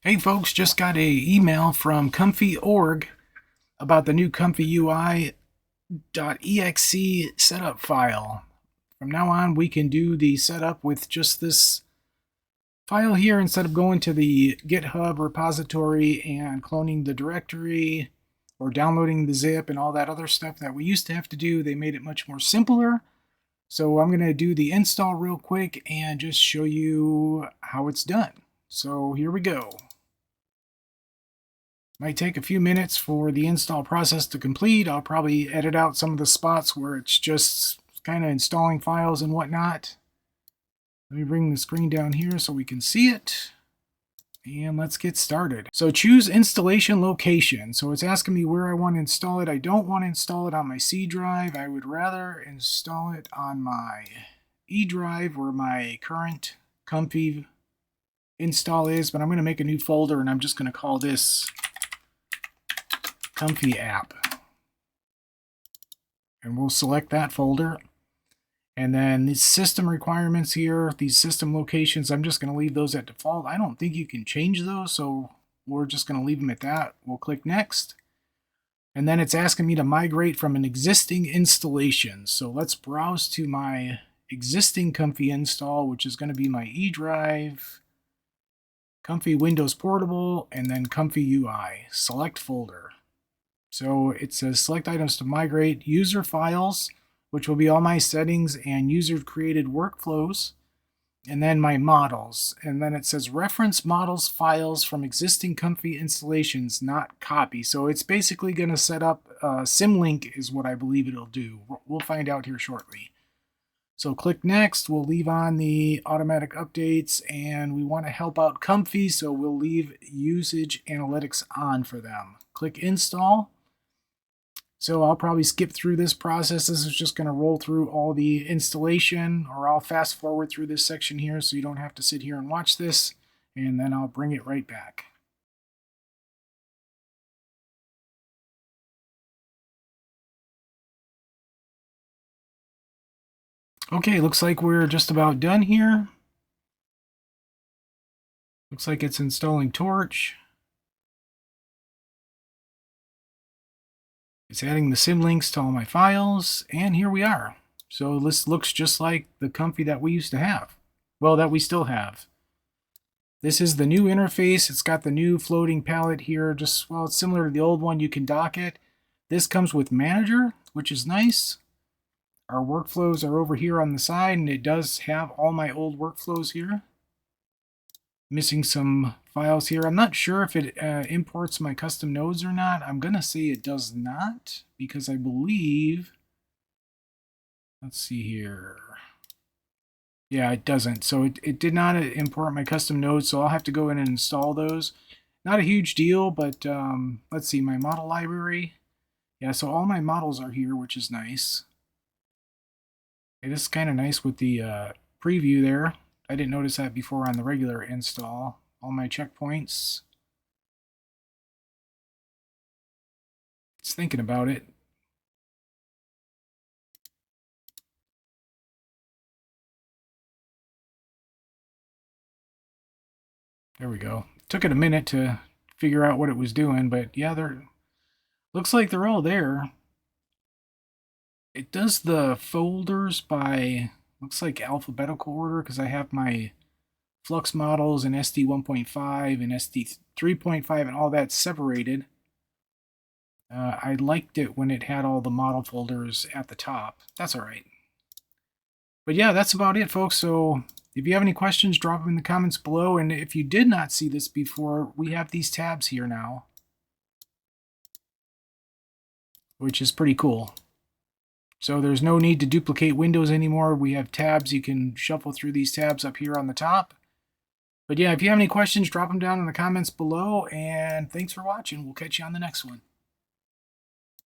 Hey folks, just got a email from Comfy.org about the new Comfy UI.exe setup file. From now on, we can do the setup with just this file here instead of going to the GitHub repository and cloning the directory or downloading the zip and all that other stuff that we used to have to do. They made it much more simpler. So I'm going to do the install real quick and just show you how it's done. So here we go. Might take a few minutes for the install process to complete. I'll probably edit out some of the spots where it's just kind of installing files and whatnot. Let me bring the screen down here so we can see it. And let's get started. So choose installation location. So it's asking me where I want to install it. I don't want to install it on my C drive. I would rather install it on my E drive where my current Comfy install is. But I'm going to make a new folder and I'm just going to call this Comfy app, and we'll select that folder. And then these system requirements here, these system locations, I'm just going to leave those at default. I don't think you can change those, so we're just going to leave them at that. We'll click next, and then it's asking me to migrate from an existing installation. So let's browse to my existing Comfy install, which is going to be my E drive, Comfy Windows Portable, and then Comfy UI. Select folder. So it says select items to migrate, user files, which will be all my settings and user created workflows, and then my models. And then it says reference models files from existing Comfy installations, not copy. So it's basically going to set up Symlink is what I believe it'll do. We'll find out here shortly. So click next. We'll leave on the automatic updates, and we want to help out Comfy, so we'll leave usage analytics on for them. Click install. So I'll probably skip through this process. This is just going to roll through all the installation, or I'll fast forward through this section here so you don't have to sit here and watch this, and then I'll bring it right back. Okay, looks like we're just about done here. Looks like it's installing Torch. It's adding the symlinks to all my files, and here we are. So this looks just like the Comfy that we used to have. Well, that we still have. This is the new interface. It's got the new floating palette here. Just, well, it's similar to the old one. You can dock it. This comes with Manager, which is nice. Our workflows are over here on the side, and it does have all my old workflows here. Missing some files here. I'm not sure if it imports my custom nodes or not. I'm going to say it does not, because I believe, let's see here. Yeah, it doesn't. So it did not import my custom nodes, so I'll have to go in and install those. Not a huge deal, but let's see, my model library. Yeah, so all my models are here, which is nice. It is kind of nice with the preview there. I didn't notice that before on the regular install. All my checkpoints. It's thinking about it. There we go. Took it a minute to figure out what it was doing, but yeah, looks like they're all there. It does the folders by, looks like alphabetical order, because I have my Flux models and SD 1.5 and SD 3.5 and all that separated. I liked it when it had all the model folders at the top. That's all right. But yeah, that's about it, folks. So if you have any questions, drop them in the comments below. And if you did not see this before, we have these tabs here now, which is pretty cool. So there's no need to duplicate windows anymore. We have tabs. You can shuffle through these tabs up here on the top. But yeah, if you have any questions, drop them down in the comments below. And thanks for watching. We'll catch you on the next one.